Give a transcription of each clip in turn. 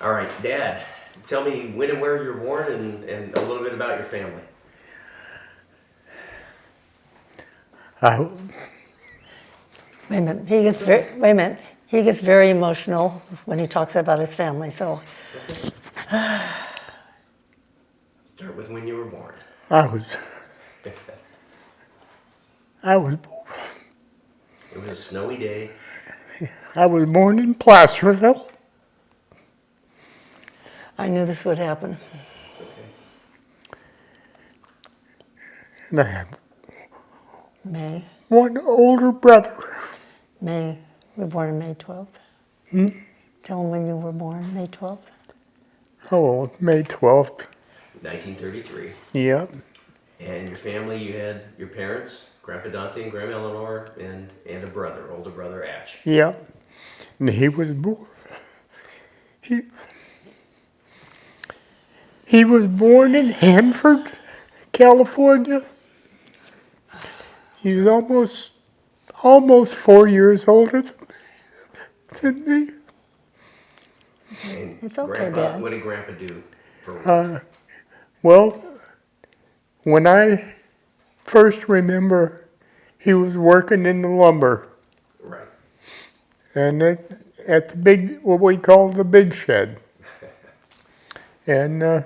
All right, Dad, tell me when and where you were born and a little bit about your family. I, Wait a minute. Wait a minute. He gets very emotional when he talks about his family. So Start with when you were born. I was, I was, It was a snowy day. I was born in Placerville. I knew this would happen. It's okay. And I had May. one older brother. May. We were born on May 12th. Tell him when you were born, May 12th. Oh, May 12th. 1933. Yeah. And your family, you had your parents, Grandpa Dante and Grandma Eleanor, and a brother, older brother Atch. Yeah. And he was born. He was born in Hanford, California. He's almost 4 years older than me. And It's okay, Grandpa, Dad. what did Grandpa do for work? Well, when I first remember, he was working in the lumber, Right. and at the big, what we call the big shed. And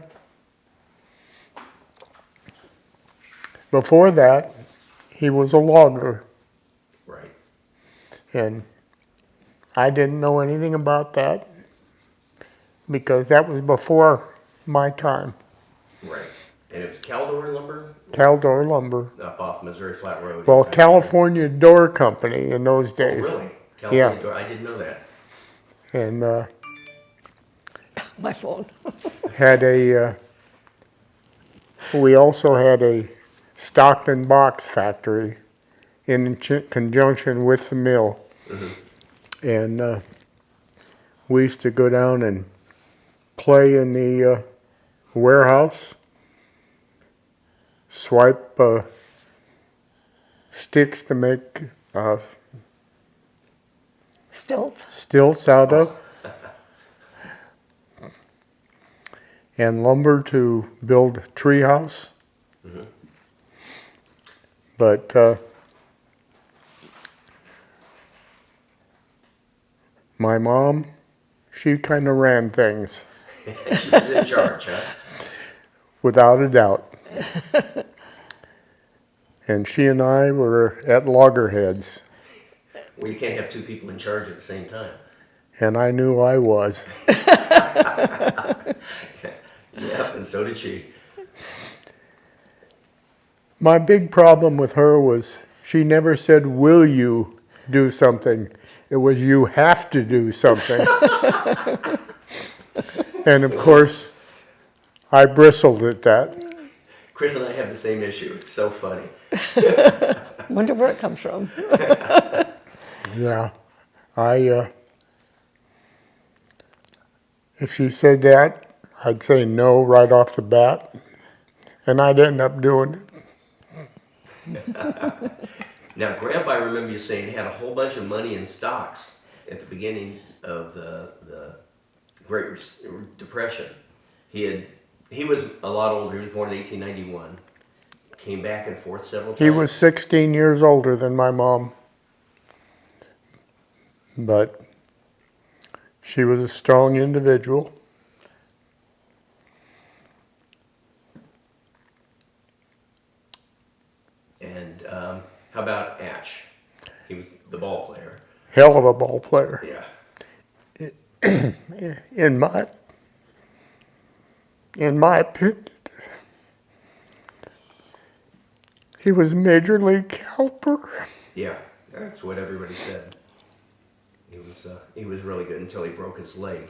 before that, he was a logger, Right. and I didn't know anything about that because that was before my time. Right. And it was Caldor Lumber Caldor Lumber. up off Missouri Flat Road. Well, California Door Company in those Oh, days. really? California Yeah. Door. I didn't know that. And My phone. we also had a Stockton box factory in conjunction with the mill. Mm-hmm. And we used to go down and play in the warehouse, swipe sticks to make Stilt. stilts out of, and lumber to build a treehouse. Mm-hmm. But my mom, she kind of ran things, She was in charge, huh? without a doubt. And she and I were at loggerheads, Well, you can't have two people in charge at the same time. and I knew I was. Yep, and so did she. My big problem with her was she never said, "Will you do something?" It was, "You have to do something." And of course, I bristled at that. Chris and I have the same issue. It's so funny. Wonder where it comes from. Yeah, if she said that, I'd say no right off the bat, and I'd end up doing it. Now, Grandpa, I remember you saying, had a whole bunch of money in stocks at the beginning of the Great Depression. He was a lot older. He was born in 1891. Came back and forth several times. He was 16 years older than my mom, but she was a strong individual. And how about Atch? He was the ball player. Hell of a ball player. Yeah. In my opinion, he was Major League caliber. Yeah, that's what everybody said. He was really good until he broke his leg.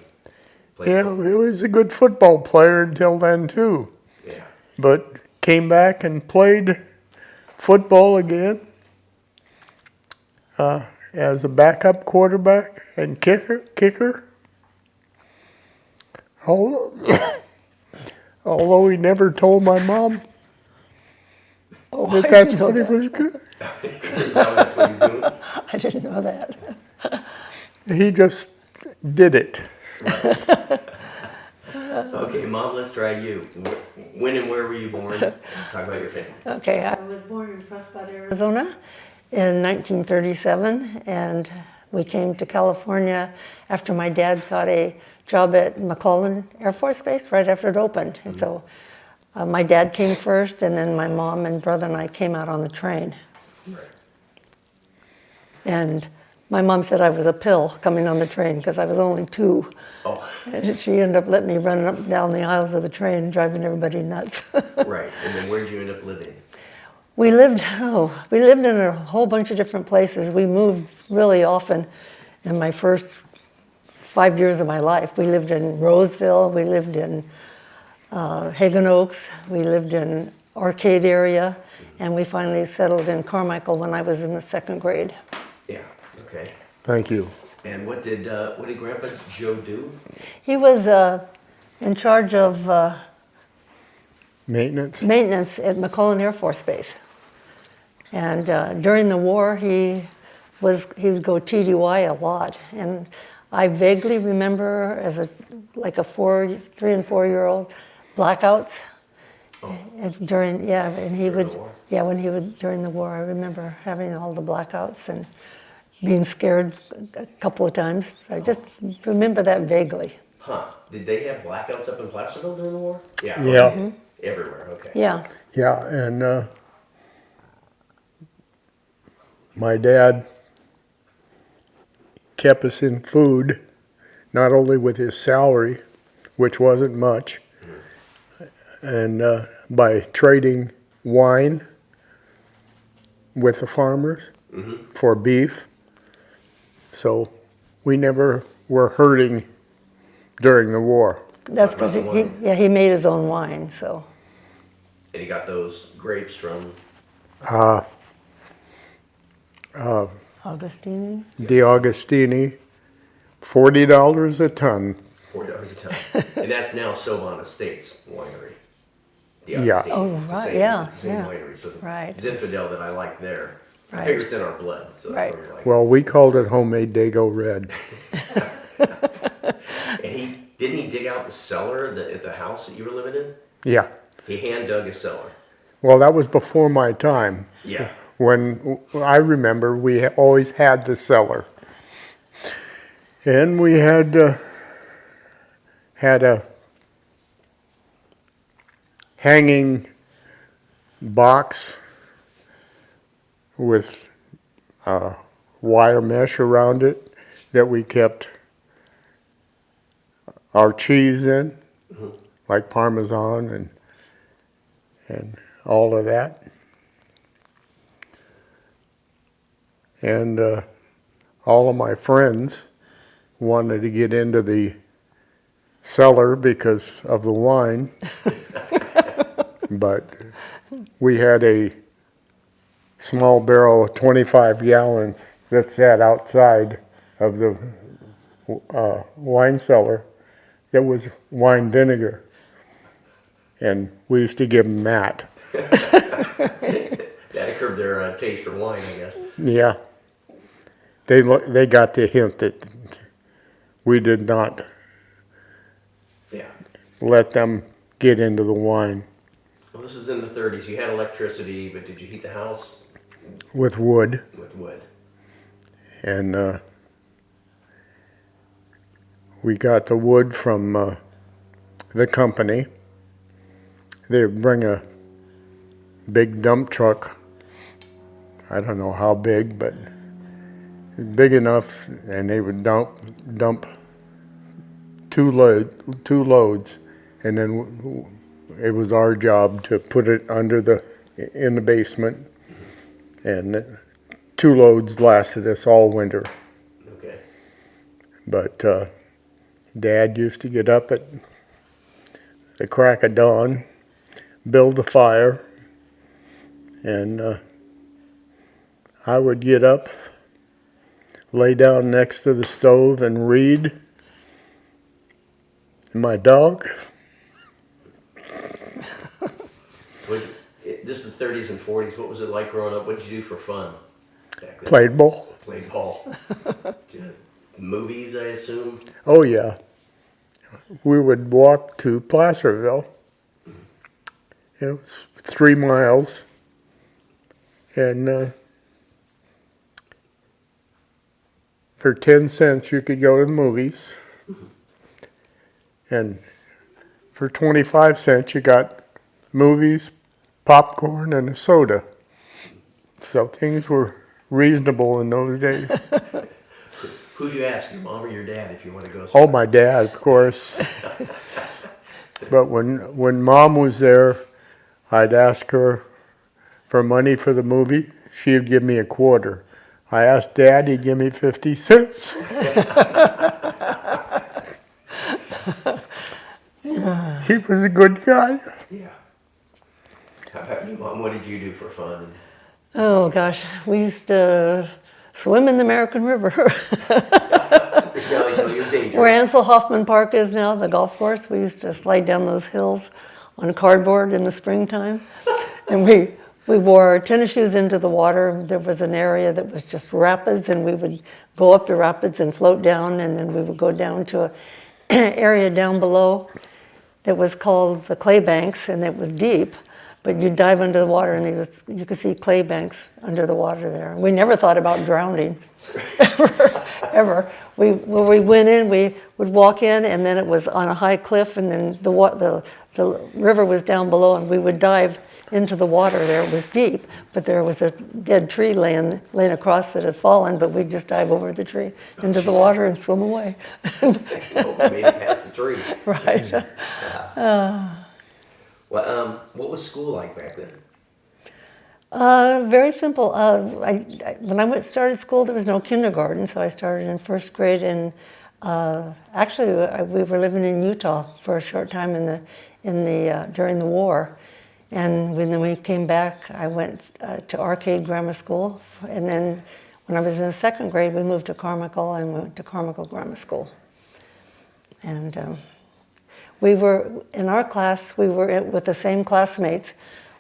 Played Yeah, football. he was a good football player until then too. Yeah. But came back and played football again as a backup quarterback and kicker. Although he never told my mom Oh, that I that's didn't know what he that. was good. Didn't tell him that's what he was doing. I didn't know that. He just did it. Okay, Mom, let's try you. When and where were you born? Talk about your family. Okay, I was born in Prescott, Arizona in 1937, and we came to California after my dad got a job at McClellan Air Force Base right after it opened. And so my dad came first, and then my mom and brother and I came out on the train. Right. And my mom said I was a pill coming on the train because I was only 2. Oh, And she ended up letting me run up and down the aisles of the train, driving everybody nuts. right. And then where did you end up living? We lived in a whole bunch of different places. We moved really often in my first 5 years of my life. We lived in Roseville, we lived in Hagan Oaks, we lived in Arcade area, and we finally settled in Carmichael when I was in the 2nd grade. Yeah. Okay. Thank you. And what did Grandpa Joe do? He was in charge of Maintenance? maintenance at McClellan Air Force Base. And during the war, he would go TDY a lot. And I vaguely remember as a 3 and 4 year old blackouts. Oh. And during when he During the war? would during the war, I remember having all the blackouts and being scared a couple of times. I just remember that vaguely. Huh. Did they have blackouts up in Placerville during the war? Yeah. Yeah. Okay. Everywhere. Okay. Yeah. Yeah, and my dad kept us in food, not only with his salary, which wasn't much, and by trading wine with the farmers for beef. So we never were hurting during the war. That's About because the wine. he made his own wine, so. And he got those grapes from. Augustine? De Augustini, $40 a ton. $40 a ton. And that's now Soban Estates Winery. Yeah. Augustine. Oh, It's the right, same- yeah, It's the same yeah. winery. So Right. Zinfandel that I like there. I Right. figure it's in our blood. So Right. that's what we like. Well, we called it homemade Dago Red. And didn't he dig out the cellar at the house that you were living in? Yeah. He hand dug a cellar. Well, that was before my time. Yeah. When I remember, we always had the cellar. And we had a hanging box with wire mesh around it that we kept our cheese in, like Parmesan and all of that. And all of my friends wanted to get into the cellar because of the wine. But we had a small barrel of 25 gallons that sat outside of the wine cellar that was wine vinegar. And we used to give them that. That curbed their taste for wine, I guess. Yeah. They got the hint that we did not Yeah. let them get into the wine Well, this was in the 30s. You had electricity, but did you heat the house with wood. with wood? And we got the wood from the company. They would bring a big dump truck. I don't know how big, but big enough, and they would dump two loads, and then it was our job to put it in the basement, and 2 loads lasted us all winter. Okay. But Dad used to get up at the crack of dawn, build a fire, and I would get up, lay down next to the stove and read. And my dog, This is the 30s and 40s. What was it like growing up? What did you do for fun back then? played ball. Played ball. Movies, I assume. Oh yeah. we would walk to Placerville. It was 3 miles. And for 10 cents, you could go to the movies. And for 25 cents, you got movies, popcorn, and a soda. So things were reasonable in those days. Who'd you ask, your mom or your dad, if you want to go? Oh, my dad, of course. But when Mom was there, I'd ask her for money for the movie. She'd give me a quarter. I asked Dad, he'd give me 50 cents. He was a good guy. Yeah. How about you, Mom? What did you do for fun? Oh gosh, we used to swim in the American River. It's not until you're dangerous. Where Ansel Hoffman Park is now, the golf course, we used to slide down those hills on cardboard in the springtime. And we wore our tennis shoes into the water. There was an area that was just rapids, and we would go up the rapids and float down, and then we would go down to an area down below that was called the clay banks, and it was deep. But you'd dive under the water, and you could see clay banks under the water there. We never thought about drowning, ever. When we went in, we would walk in, and then it was on a high cliff, and then the river was down below, and we would dive into the water there. It was deep, but there was a dead tree laying across that had fallen, but we'd just dive over the tree into the water and swim away. Oh, made it past the tree. Right. Well, what was school like back then? Very simple. When I started school, there was no kindergarten, so I started in first grade. And we were living in Utah for a short time during the war. And when we came back, I went to Arcade Grammar School. And then when I was in the second grade, we moved to Carmichael and went to Carmichael Grammar School. And we were, in our class, we were with the same classmates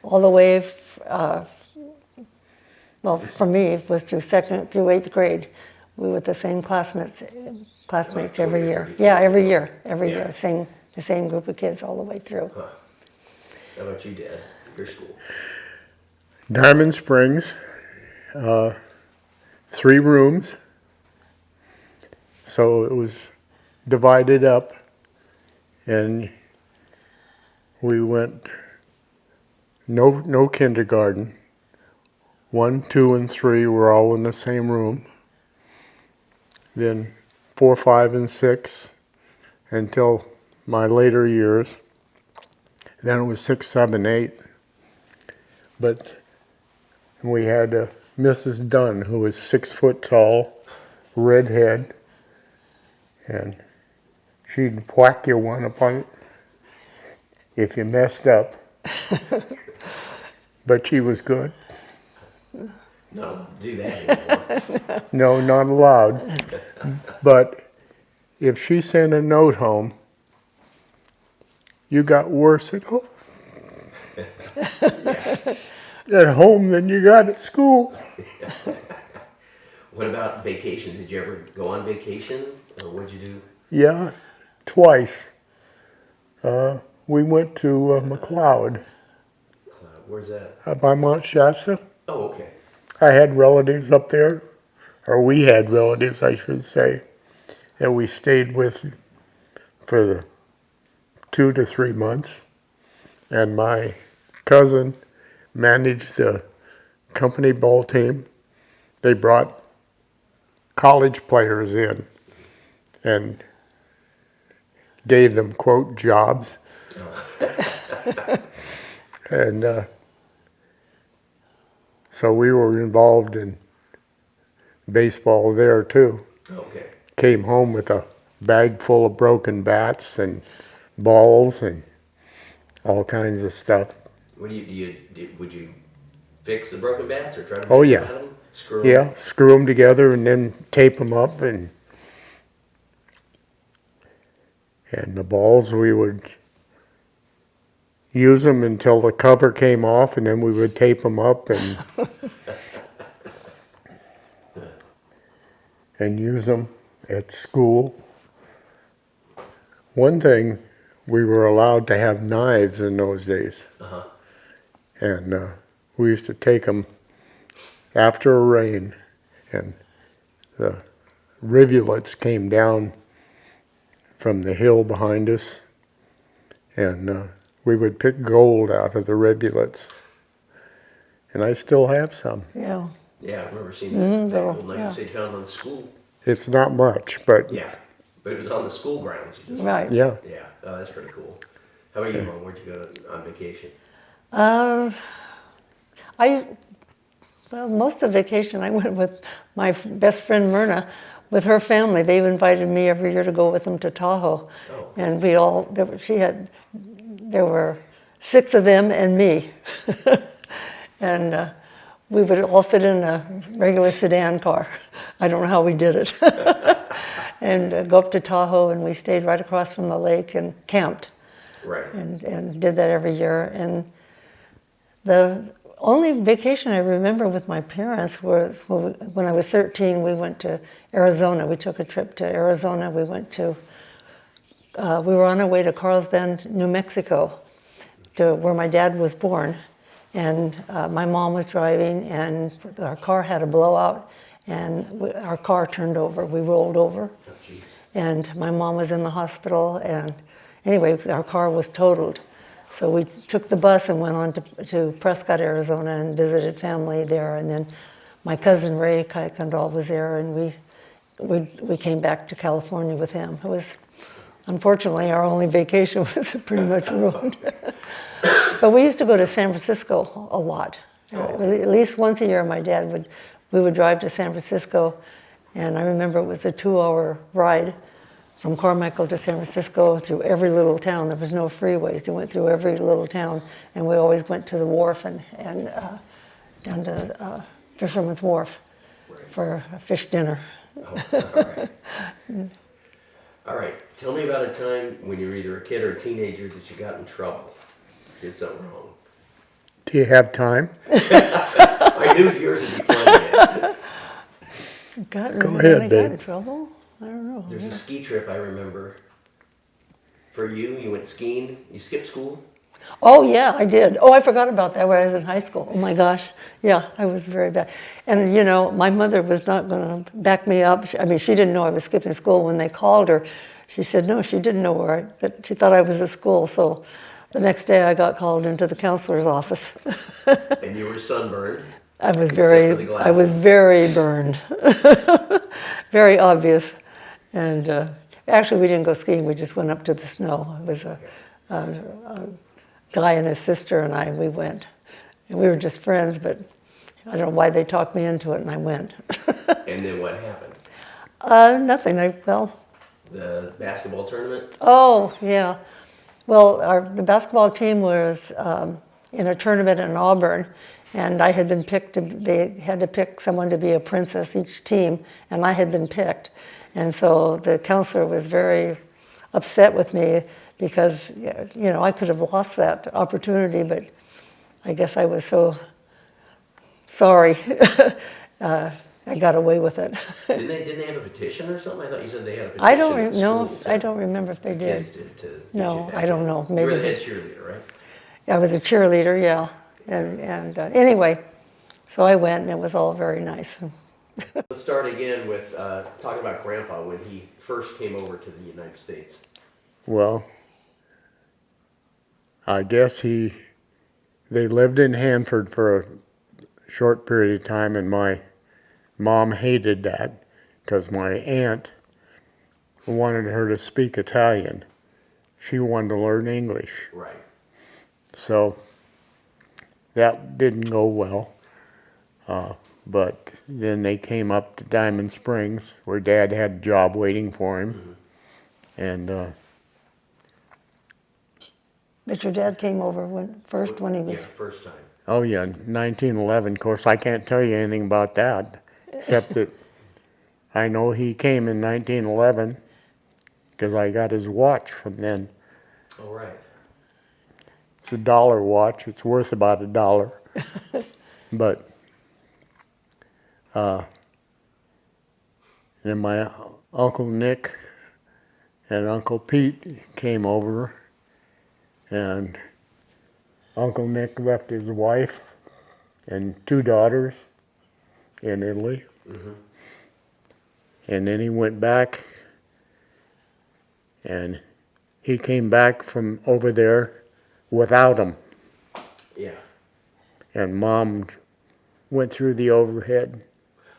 all the way, for me, it was through 2nd through 8th grade. We were with the same classmates every year. Yeah, every year, the same group of kids all the way through. Huh. How about you, Dad? Your school? Diamond Springs, 3 rooms. So it was divided up, and we went no kindergarten. 1, 2, and 3 were all in the same room. Then 4, 5, and 6 until my later years. Then it was 6, 7, 8. But we had Mrs. Dunn, who was 6 foot tall, redhead, and she'd whack you one upon it if you messed up. But she was good. Not allowed to do that anymore. No, not allowed. But if she sent a note home, you got worse at home. At home than you got at school. What about vacation? Did you ever go on vacation, or what'd you do? Yeah, twice. We went to McLeod Where's that? by Mount Shasta. Oh, okay. I had relatives up there, or we had relatives, I should say, that we stayed with for the 2 to 3 months. And my cousin managed the company ball team. They brought college players in and gave them, quote, jobs. And so we were involved in baseball there too. Okay. Came home with a bag full of broken bats and balls and all kinds of stuff. What would you fix the broken bats or try to Oh, make yeah. them out of them? Screw 'em? Yeah, screw them together and then tape them up, and the balls, we would use them until the cover came off, and then we would tape them up and use them at school. One thing, we were allowed to have knives in those days. Uh-huh. And we used to take them after a rain, and the rivulets came down from the hill behind us, and we would pick gold out of the rivulets. And I still have some. Yeah. Yeah, I remember seeing that old yeah. knife they found on the school. It's not much, but Yeah, but it was on the school grounds. You just, Right. yeah. Yeah, oh, that's pretty cool. How about you, Mom? Where'd you go on vacation? Well, most of vacation I went with my best friend Myrna, with her family. They invited me every year to go with them to Tahoe, Oh. and there were 6 of them and me, and we would all fit in a regular sedan car. I don't know how we did it, and go up to Tahoe, and we stayed right across from the lake and camped. Right. And did that every year. And the only vacation I remember with my parents was when I was 13. We went to Arizona. We took a trip to Arizona. We were on our way to Carlsbad, New Mexico, to where my dad was born. And my mom was driving, and our car had a blowout, and our car turned over. We rolled over, Oh, jeez. and my mom was in the hospital. And anyway, our car was totaled. So we took the bus and went on to Prescott, Arizona, and visited family there. And then my cousin Ray Kuykendall was there, and we came back to California with him. It was, unfortunately, our only vacation was pretty much ruined. But we used to go to San Francisco a lot. At least once a year, we would drive to San Francisco, and I remember it was a 2-hour ride from Carmichael to San Francisco through every little town. There was no freeways. You went through every little town, and we always went to the wharf and down to Fisherman's Wharf for a fish dinner. Oh, all right. All right. Tell me about a time when you were either a kid or a teenager that you got in trouble, did something wrong. Do you have time? I knew yours would be plenty. Go ahead, I got Dave. in trouble? I don't know. There's a ski trip I remember. For you, you went skiing. You skipped school. Oh, yeah, I did. Oh, I forgot about that when I was in high school. Oh, my gosh. Yeah, I was very bad. And, my mother was not going to back me up. I mean, she didn't know I was skipping school when they called her. She said, no, she didn't know but she thought I was at school. So the next day I got called into the counselor's office. And you were sunburned. I was Except for the glasses. very burned. Very obvious. And actually, we didn't go skiing. We just went up to the snow. It was a guy and his sister and I, we went. And we were just friends, but I don't know why they talked me into it, and I went. And then what happened? Nothing. The basketball tournament? Oh, yeah. Well, the basketball team was in a tournament in Auburn, and I had been picked. They had to pick someone to be a princess, each team, and I had been picked. And so the counselor was very upset with me because, I could have lost that opportunity, but I guess I was so sorry. I got away with it. Didn't they have a petition or something? I thought you said they had a petition. I don't at know. school I don't remember if they the did. kids did to get No, you back I don't in. know. You Maybe were the they- head cheerleader, right? I was a cheerleader, yeah. And anyway, so I went, and it was all very nice. Let's start again with talking about Grandpa when he first came over to the United States. Well, I guess they lived in Hanford for a short period of time, and my mom hated that because my aunt wanted her to speak Italian. She wanted to learn English. Right. So that didn't go well. But then they came up to Diamond Springs, where Dad had a job waiting for him. Mm-hmm. And But your dad came over when he was... Yeah, first time. oh yeah, 1911. Of course, I can't tell you anything about that, except that I know he came in 1911 because I got his watch from then. All right. It's a $1 watch. It's worth about $1. But then my Uncle Nick and Uncle Pete came over, and Uncle Nick left his wife and 2 daughters in Italy. And then he went back, and he came back from over there without them. Yeah. And Mom went through the overhead.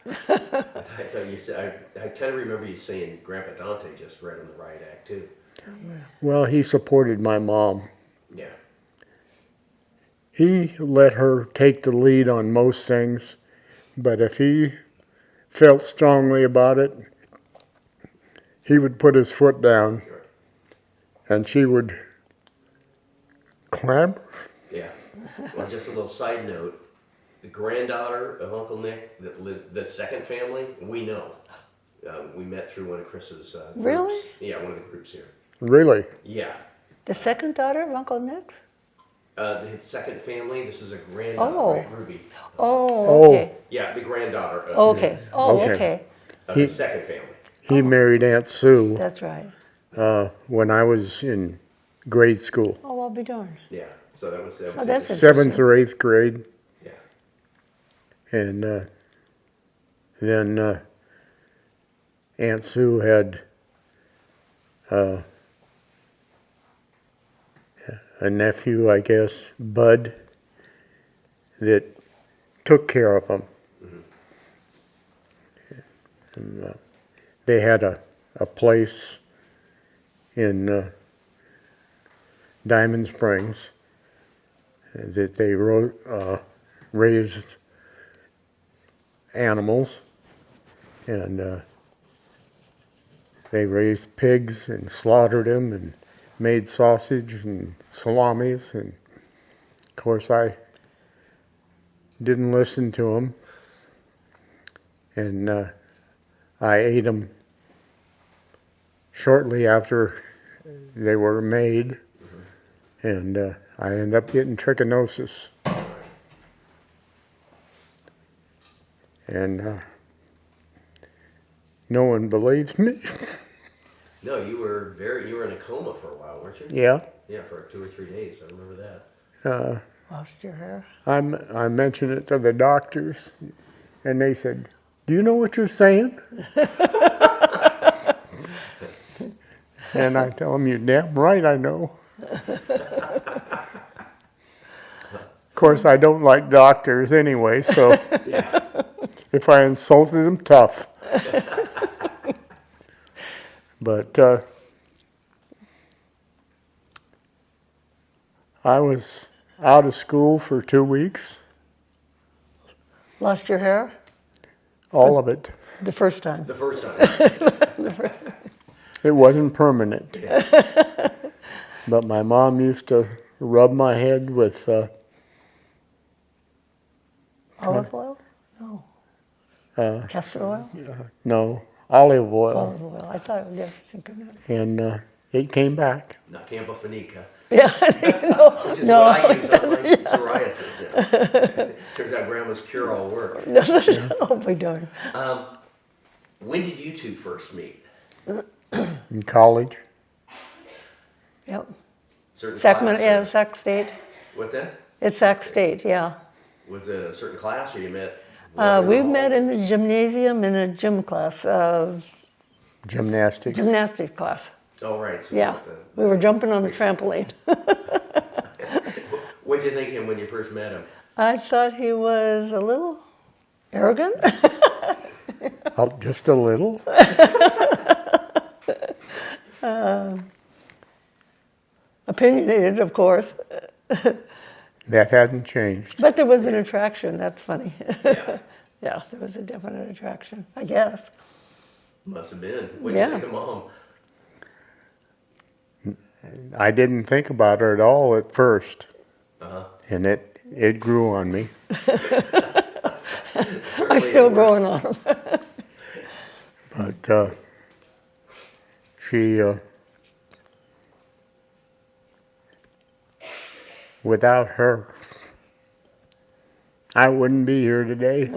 I thought you said, I kind of remember you saying Grandpa Dante just read him the riot act too. Well, he supported my mom. Yeah. He let her take the lead on most things, but if he felt strongly about it, he would put his foot down, Sure. and she would clamor. Yeah. Well, just a little side note. The granddaughter of Uncle Nick that lived, the second family, we know. We met through one of Chris's groups. Really? Yeah, one of the groups here. Really? Yeah. The second daughter of Uncle Nick's? His second family, this is a granddaughter, Oh. right, Ruby? Oh, okay. Yeah, the granddaughter of Okay. his, Oh, Okay. okay. of his second family. He married Aunt Sue That's right. when I was in grade school, Oh, I'll be darned. Yeah. So that was Oh, that's his- 7th or 8th grade. yeah. And then Aunt Sue had a nephew, I guess, Bud, that took care of him. And, they had a place in Diamond Springs that they raised animals, and they raised pigs and slaughtered them and made sausage and salamis, and of course I didn't listen to them, and I ate them shortly after they were made, and I ended up getting trichinosis. And no one believes me. No, you were in a coma for a while, weren't you? Yeah. Yeah, for 2 or 3 days. I remember that. Lost your hair? I mentioned it to the doctors, and they said, "Do you know what you're saying?" And I tell them, "You're damn right I know." Of course, I don't like doctors anyway, so Yeah. if I insulted them, tough. But I was out of school for 2 weeks, Lost your hair? all of it. The first time. The first time. It wasn't permanent. But my mom used to rub my head with Olive oil? No. Castor oil? olive oil, Olive oil. I thought they were thinking that. and it came back. Not Campo Fanica. Yeah, no, Which is no. what I use on my psoriasis now. Turns out grandma's cure-all works. Oh, my darn. When did you two first meet? In college, Yep. Certain Sacramento, class? yeah, or- Sac State. What's that? It's Sac State, yeah. Was it a certain class or you met? We met in the gymnasium in a gym class, gymnastics. gymnastics class. Oh, right. So Yeah, we were jumping on a trampoline. What'd you think of him when you first met him? I thought he was a little arrogant. Oh, just a little. Opinionated, of course. That hasn't changed. But there was an attraction, that's funny. Yeah. Yeah, there was a definite attraction, I guess. Must have been. What'd Yeah. you think of Mom? I didn't think about her at all at first, Uh-huh. and it grew on me. I'm still growing on him. But she, without her, I wouldn't be here today.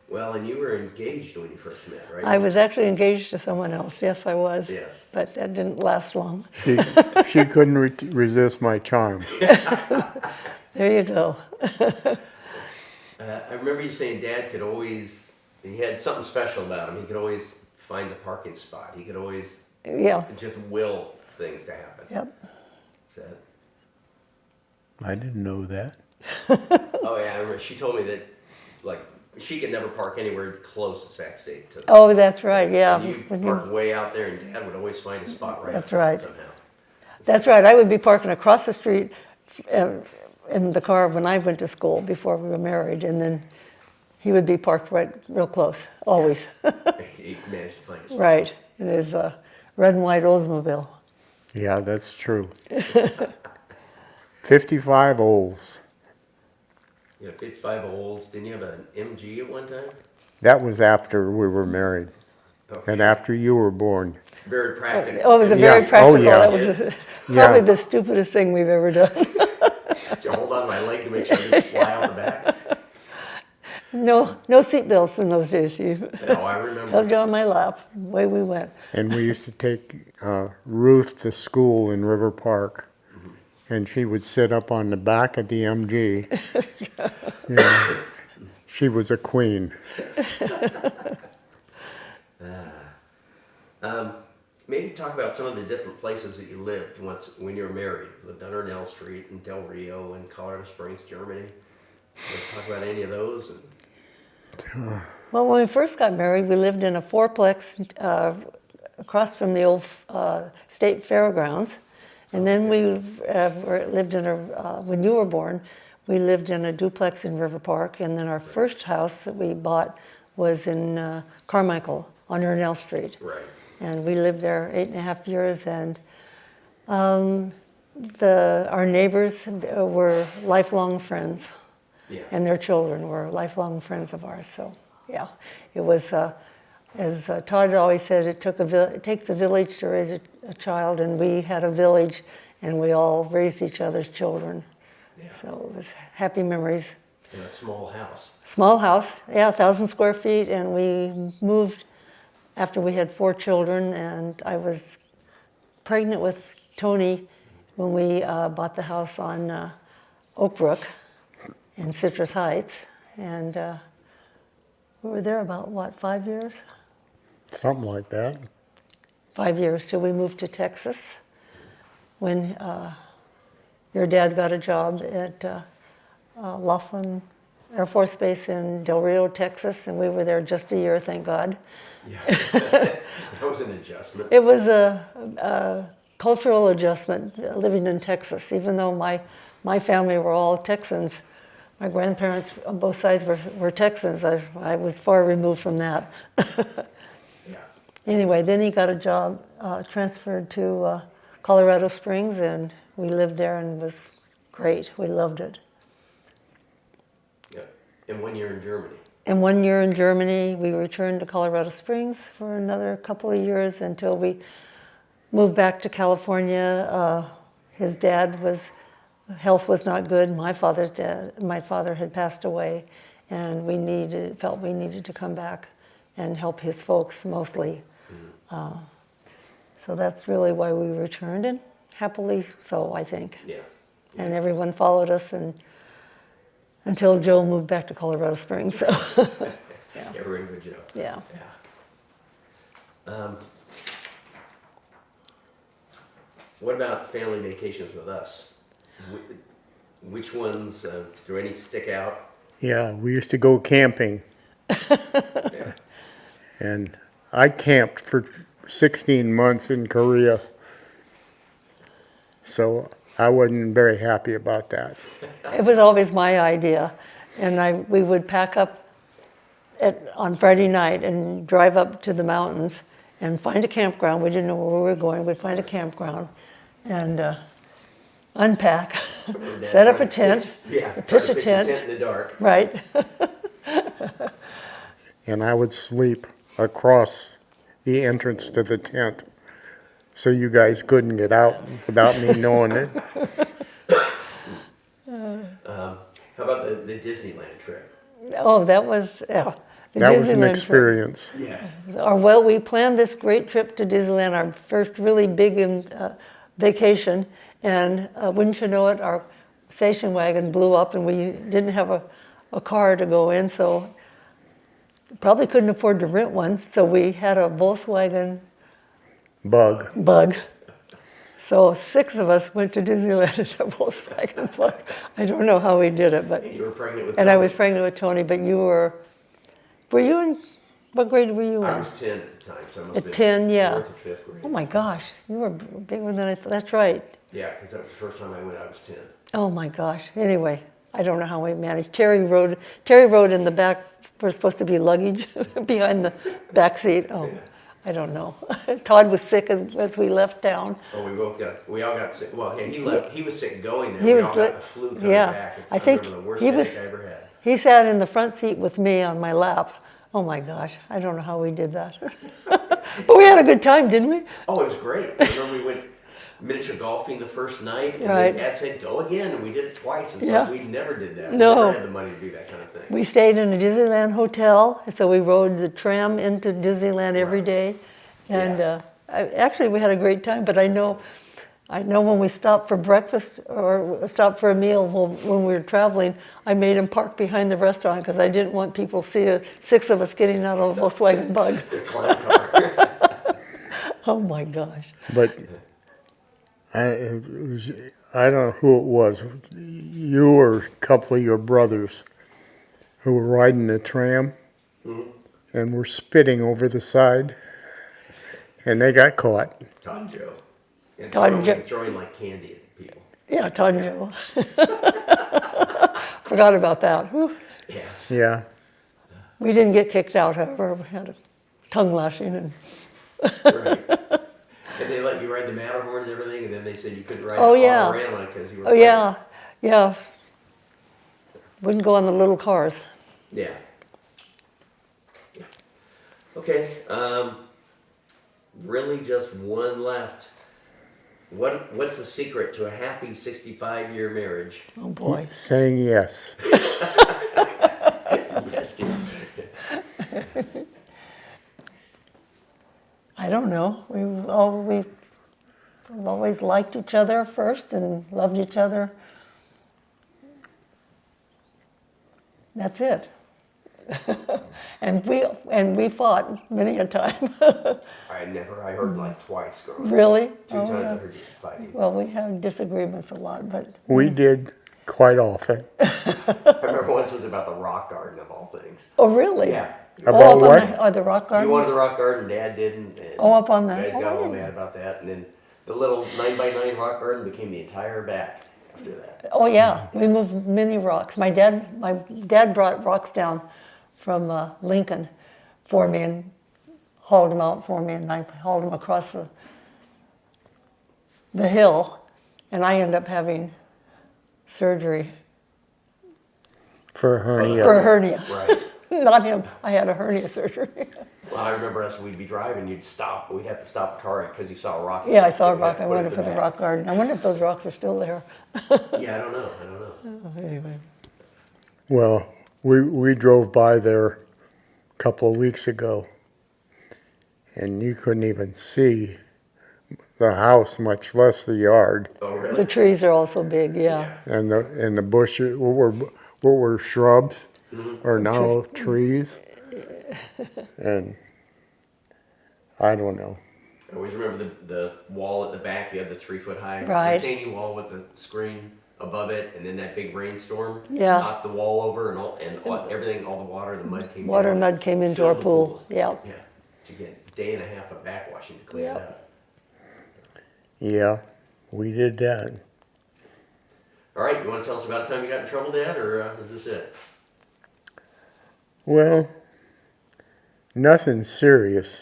Well, and you were engaged when you first met, right? I was actually engaged to someone else. Yes, I was. Yes. But that didn't last long. She couldn't resist my charm. There you go. I remember you saying Dad could always, he had something special about him. He could always find a parking spot. He could always Yeah. just will things to happen. Yep. Is that? I didn't know that. Oh yeah, I remember. She told me that, like, she could never park anywhere close to Sac State. To Oh, that's right. Yeah. And you When park way out there, and Dad would always find a spot right. That's up front right. Somehow. That's right. I would be parking across the street in the car when I went to school before we were married, and then he would be parked right real close, always. He managed to find a spot. Right. In his red and white Oldsmobile. Yeah, that's true. 55 Olds. You know, 55 Olds. Didn't you have an MG at one time? That was after we were married Okay. and after you were born. Very practical. Oh, it was a Yeah. very practical. Oh, yeah. That was probably Yeah. the stupidest thing we've ever done. Did you hold on to my leg to make sure I didn't fly out the back? No seat belts in those days, Steve. No, I remember. Hugged on my lap. Away we went. And we used to take Ruth to school in River Park. And she would sit up on the back of the MG. Yeah. She was a queen. Maybe talk about some of the different places that you lived when you were married. You lived on Ernell Street in Del Rio and Colorado Springs, Germany. Talk about any of those. Well, when we first got married, we lived in a fourplex across from the old state fairgrounds. And then we lived in when you were born, we lived in a duplex in River Park. And then our first house that we bought was in Carmichael on Ernell Street. Right. And we lived there 8.5 years. And our neighbors were lifelong friends. Yeah. And their children were lifelong friends of ours. So, yeah, it was, as Todd always said, it takes a village to raise a child, and we had a village, and we all raised each other's children. Yeah. So it was happy memories. In a small house. Small house, yeah, 1,000 square feet, and we moved after we had 4 children, and I was pregnant with Tony when we bought the house on Oak Brook in Citrus Heights, and we were there about, 5 years? Something like that. 5 years till we moved to Texas when your dad got a job at Laughlin Air Force Base in Del Rio, Texas, and we were there just a year, thank God. Yeah. That was an adjustment. It was a cultural adjustment living in Texas, even though my family were all Texans. My grandparents on both sides were Texans. I was far removed from that. Yeah. Anyway, then he got a job, transferred to Colorado Springs, and we lived there, and it was great. We loved it. Yeah. And 1 year in Germany. And 1 year in Germany, we returned to Colorado Springs for another couple of years until we moved back to California. His health was not good. My father had passed away, and felt we needed to come back and help his folks mostly. So that's really why we returned, and happily so, I think. Yeah. And everyone followed us, and until Joe moved back to Colorado Springs. So, Yeah. Everyone good job. yeah. Yeah. What about family vacations with us? Which ones, do any stick out? Yeah, we used to go camping. Yeah. And I camped for 16 months in Korea. So I wasn't very happy about that. It was always my idea, and we would pack up on Friday night and drive up to the mountains and find a campground. We didn't know where we were going. We'd find a campground and unpack, set up a tent, Yeah. pitch try a to tent, in the dark. right? And I would sleep across the entrance to the tent so you guys couldn't get out without me knowing it. How about the Disneyland trip? Oh, that was, yeah. The That was an Disneyland trip. experience. Yes. Well, we planned this great trip to Disneyland, our first really big vacation, and wouldn't you know it, our station wagon blew up, and we didn't have a car to go in, so probably couldn't afford to rent one. So we had a Volkswagen Bug. So 6 of us went to Disneyland in a Volkswagen Bug. I don't know how we did it, but You were pregnant with and I Tony. was pregnant with Tony. But were you in? What grade were you in? I was 10 at the time, so I must At have been 10, yeah. 4th or 5th grade. Oh my gosh, you were bigger than I thought. That's right. Yeah, because that was the first time I went, I was 10. Oh my gosh. Anyway, I don't know how we managed. Terry rode in the back. We're supposed to be luggage behind the back seat. Oh, Yeah. I don't know. Todd was sick as we left town. Oh, we all got sick. Well, yeah, he left. He was sick going there. He We was all got li- the flu coming yeah, back. It's, I think remember the worst he was- headache I ever had. He sat in the front seat with me on my lap. Oh my gosh, I don't know how we did that. But we had a good time, didn't we? Oh, it was great. I remember we went miniature golfing the first night, and Right. then Dad said, go again, and we did it twice. And so Yeah. we never did that. No. We never had the money to do that kind of thing. We stayed in a Disneyland hotel, so we rode the tram into Disneyland every day. And Yeah. actually, we had a great time, but I know when we stopped for breakfast or stopped for a meal when we were traveling, I made him park behind the restaurant because I didn't want people to see 6 of us getting out of a Volkswagen Bug. The clown car. Oh my gosh. But I don't know who it was. You or a couple of your brothers who were riding the tram and were spitting over the side, and they got caught. Todd and Joe. And Todd and Joe. throwing like candy at people. Yeah, Todd and Joe. Forgot about that. Whew. Yeah. Yeah. We didn't get kicked out, however. We had a tongue lashing and Right. And they let you ride the Matterhorn and everything, and then they said you couldn't ride Oh, the yeah. Autorama because you were oh yeah. Wouldn't go on the little cars. Yeah. Yeah. Okay. Really, just one left. What's the secret to a happy 65-year marriage? Oh boy. Saying yes. Yes, dear. I don't know. We've always liked each other first and loved each other. That's it. and we fought many a time. I heard like twice growing up. Really? 2 times I heard you fighting. Well, we have disagreements a lot, but We did quite often. I remember once it was about the rock garden of all things. oh really? Yeah. About up what? on the rock garden. You wanted the rock garden, Dad didn't. And Oh, up on you that. guys Oh, got I all didn't- mad about that, and then the little 9x9 rock garden became the entire back after that. Oh yeah, we moved many rocks. My dad brought rocks down from Lincoln for me and hauled them out for me, and I hauled them across the hill, and I ended up having surgery For hernia. for a hernia. Right. Not him. I had a hernia surgery. Well, I remember us, we'd be driving, you'd stop. We'd have to stop the car because you saw a rock. Yeah, I saw a You had rock. to I put it went in for the back. rock garden. I wonder if those rocks are still there. Yeah, I don't know. Anyway. Well, we drove by there a couple of weeks ago, and you couldn't even see the house, much less the yard. Oh, The really? trees are also big. Yeah. And the bushes, what were shrubs, are now trees. And I don't know. I always remember the wall at the back. You had the 3-foot high Right. retaining wall with the screen above it, and then that big rainstorm Yeah. knocked the wall over, everything, all the water, the mud came Water down. and mud came into Filled our the pool. Yeah. Yeah. You get a day and a half of backwashing to clean Yep. it up. Yeah, we did that. All right, you want to tell us about a time you got in trouble, Dad, or is this it? Well, nothing serious.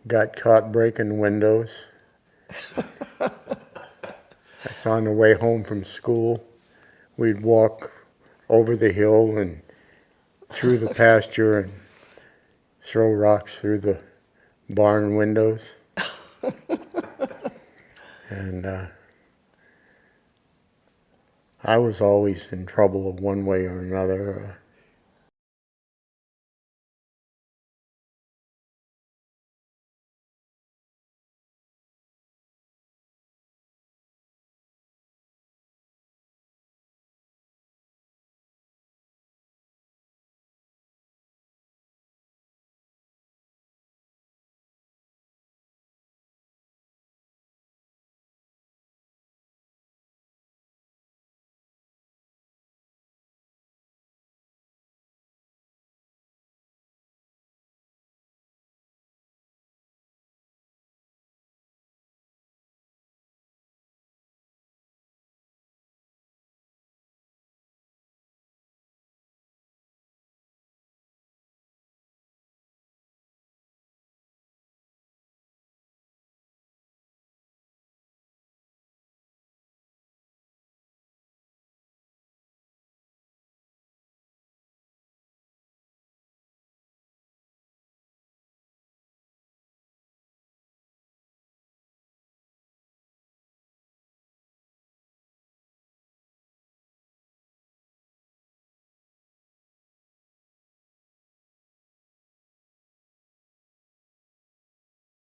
Got caught breaking windows. It's on the way home from school. We'd walk over the hill and through the pasture and throw rocks through the barn windows. And I was always in trouble of one way or another.